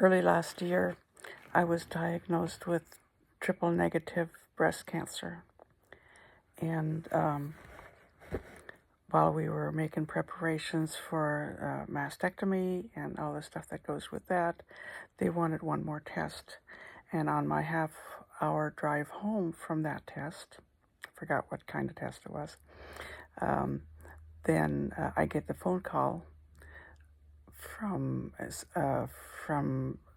Early last year, I was diagnosed with triple negative breast cancer. And while we were making preparations for mastectomy and all the stuff that goes with that, they wanted one more test. And on my half-hour drive home from that test, I forgot what kind of test it was, then I get the phone call from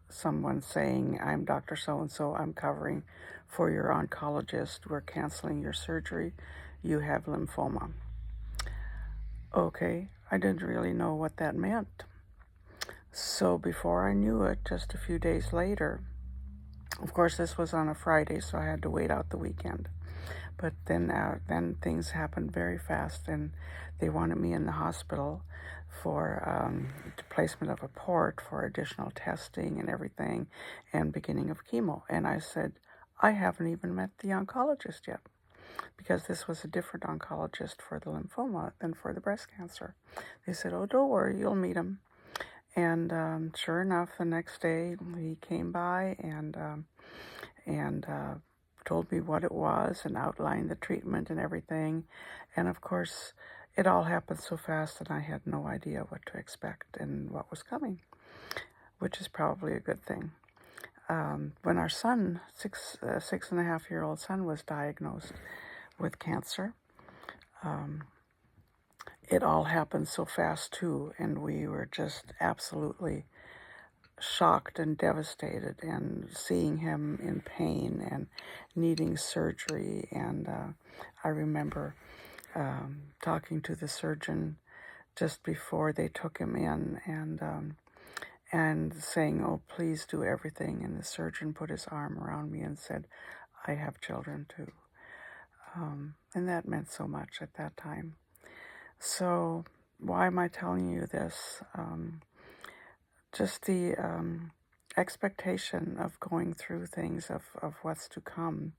someone saying, "I'm Dr. So-and-so, I'm covering for your oncologist. We're canceling your surgery. You have lymphoma." Okay, I didn't really know what that meant. So before I knew it, just a few days later, of course this was on a Friday, so I had to wait out the weekend. But then things happened very fast, and they wanted me in the hospital for the placement of a port for additional testing and everything, and beginning of chemo. And I said, I haven't even met the oncologist yet, because this was a different oncologist for the lymphoma than for the breast cancer. They said, oh, don't worry, you'll meet him. And sure enough, the next day he came by and told me what it was and outlined the treatment and everything. And of course, it all happened so fast that I had no idea what to expect and what was coming, which is probably a good thing. When our son, six and a half year old son, was diagnosed with cancer, it all happened so fast too, and we were just absolutely shocked and devastated, and seeing him in pain and needing surgery. And I remember talking to the surgeon just before they took him in, and saying, oh, please do everything. And the surgeon put his arm around me and said, I have children too. And that meant so much at that time. So why am I telling you this? Just the expectation of going through things, of what's to come.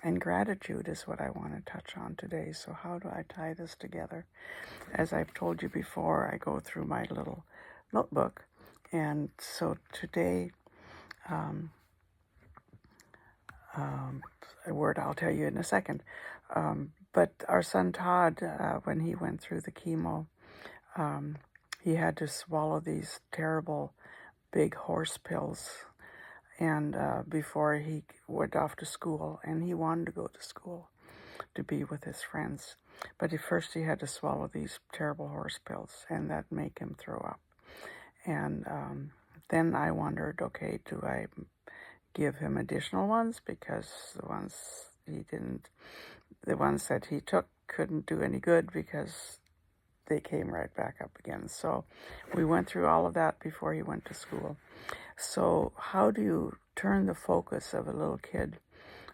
And gratitude is what I want to touch on today. So how do I tie this together? As I've told you before, I go through my little notebook. And so today, a word I'll tell you in a second. But our son Todd, when he went through the chemo, he had to swallow these terrible big horse pills, and before he went off to school, and he wanted to go to school to be with his friends. But first he had to swallow these terrible horse pills, and that make him throw up. And then I wondered, okay, do I give him additional ones, because the ones that he took couldn't do any good because they came right back up again. So we went through all of that before he went to school. So how do you turn the focus of a little kid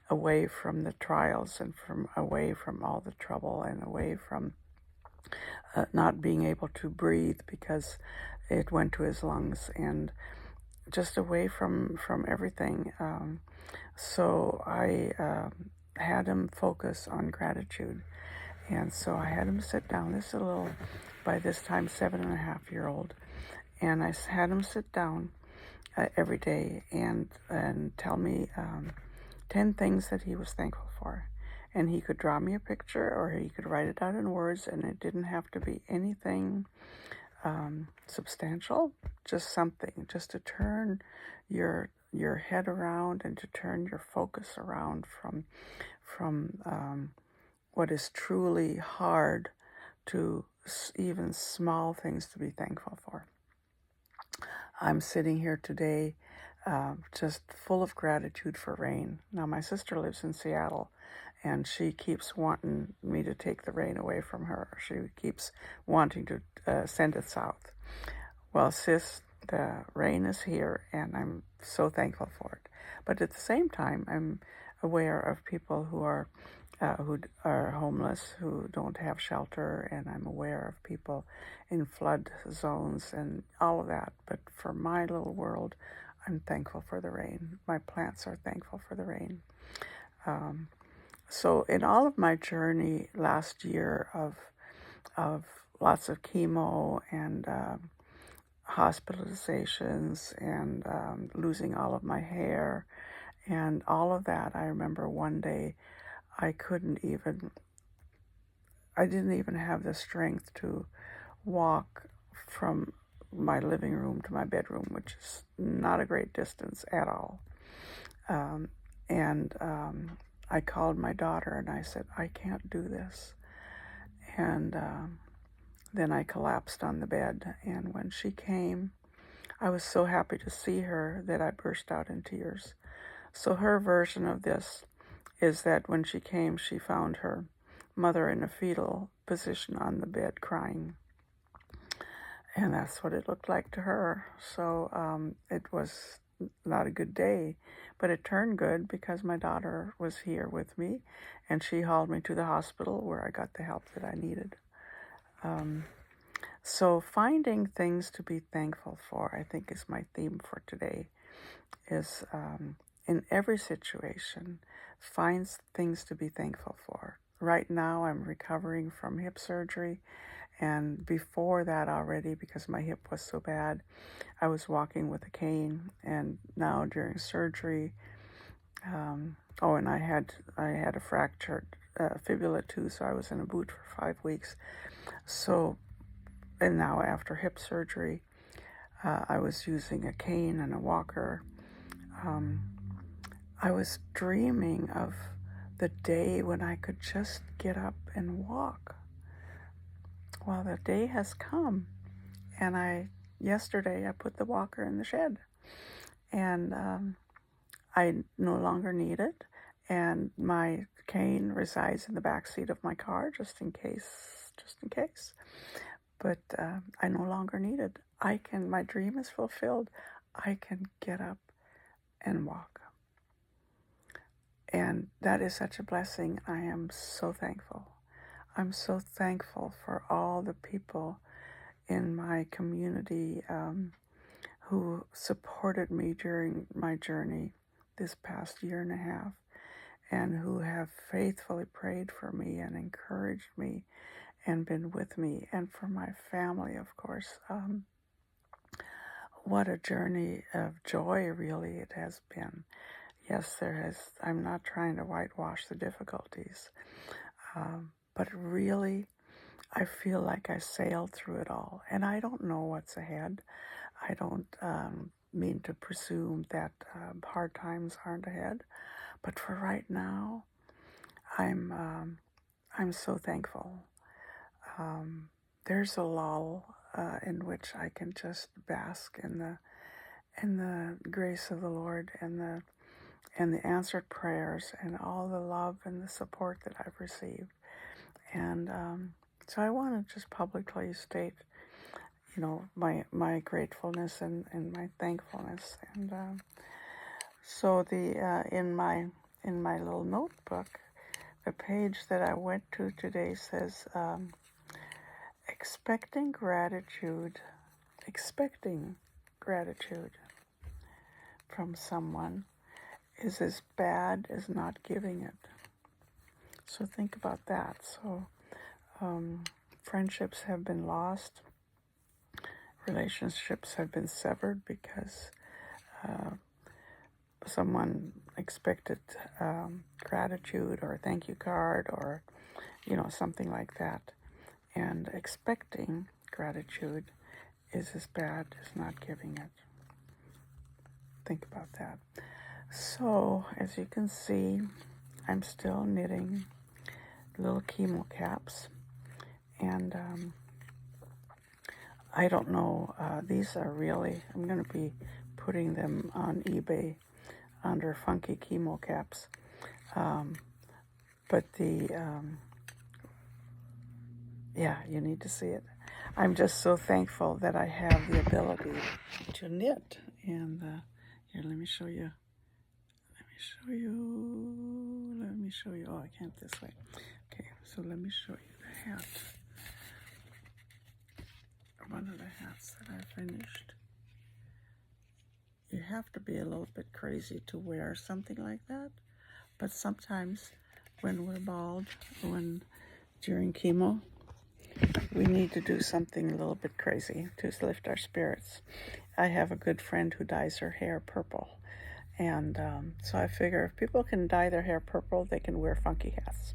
away from the trials, and away from all the trouble, and away from not being able to breathe because it went to his lungs, and just away from everything? So I had him focus on gratitude. And so I had him sit down. This is a little, by this time, 7.5-year-old. And I had him sit down every day and tell me 10 things that he was thankful for. And he could draw me a picture, or he could write it out in words, and it didn't have to be anything substantial, just something, just to turn your head around, and to turn your focus around from what is truly hard to even small things to be thankful for. I'm sitting here today just full of gratitude for rain. Now, my sister lives in Seattle, and she keeps wanting me to take the rain away from her. She keeps wanting to send it south. Well, sis, the rain is here, and I'm so thankful for it. But at the same time, I'm aware of people who are homeless, who don't have shelter, and I'm aware of people in flood zones and all of that. But for my little world, I'm thankful for the rain. My plants are thankful for the rain. So in all of my journey last year of lots of chemo and hospitalizations and losing all of my hair and all of that. I remember one day I didn't even have the strength to walk from my living room to my bedroom, which is not a great distance at all. And I called my daughter and I said, I can't do this. And then I collapsed on the bed. And when she came, I was so happy to see her that I burst out in tears. So her version of this is that when she came, she found her mother in a fetal position on the bed crying. And that's what it looked like to her. So it was not a good day, but it turned good because my daughter was here with me and she hauled me to the hospital where I got the help that I needed. So finding things to be thankful for, I think, is my theme for today, is in every situation, find things to be thankful for. Right now, I'm recovering from hip surgery, and before that already, because my hip was so bad, I was walking with a cane, and now during surgery, and I had a fractured fibula too, so I was in a boot for 5 weeks. So, and now after hip surgery, I was using a cane and a walker. I was dreaming of the day when I could just get up and walk. Well, the day has come, and yesterday I put the walker in the shed, and I no longer need it, and my cane resides in the back seat of my car just in case. But I no longer need it. My dream is fulfilled. I can get up and walk. And that is such a blessing. I am so thankful. I'm so thankful for all the people in my community who supported me during my journey this past year and a half, and who have faithfully prayed for me and encouraged me and been with me, and for my family, of course. What a journey of joy, really, it has been. Yes, I'm not trying to whitewash the difficulties, but really, I feel like I sailed through it all, and I don't know what's ahead. I don't mean to presume that hard times aren't ahead, but for right now, I'm so thankful. There's a lull in which I can just bask in the grace of the Lord and the answered prayers and all the love and the support that I've received. And so I want to just publicly state, my gratefulness and my thankfulness. And so in my little notebook, the page that I went to today says, expecting gratitude from someone is as bad as not giving it. So think about that. So friendships have been lost. Relationships have been severed because someone expected gratitude or a thank you card or, something like that. And expecting gratitude is as bad as not giving it. Think about that. So, as you can see, I'm still knitting little chemo caps. And I don't know, these are really, I'm going to be putting them on eBay under Funky Chemo Caps. But you need to see it. I'm just so thankful that I have the ability to knit. And here, let me show you. Oh, I can't this way. Okay, so let me show you the hat. One of the hats that I finished. You have to be a little bit crazy to wear something like that. But sometimes when we're bald, during chemo, we need to do something a little bit crazy to lift our spirits. I have a good friend who dyes her hair purple. And so I figure if people can dye their hair purple, they can wear funky hats.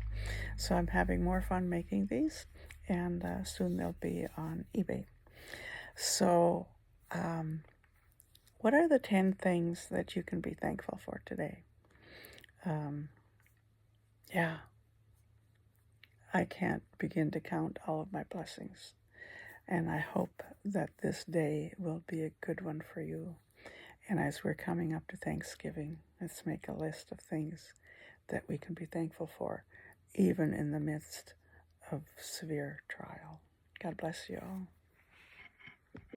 So I'm having more fun making these, and soon they'll be on eBay. So what are the 10 things that you can be thankful for today? Yeah, I can't begin to count all of my blessings. And I hope that this day will be a good one for you. And as we're coming up to Thanksgiving, let's make a list of things that we can be thankful for, even in the midst of severe trial. God bless you all.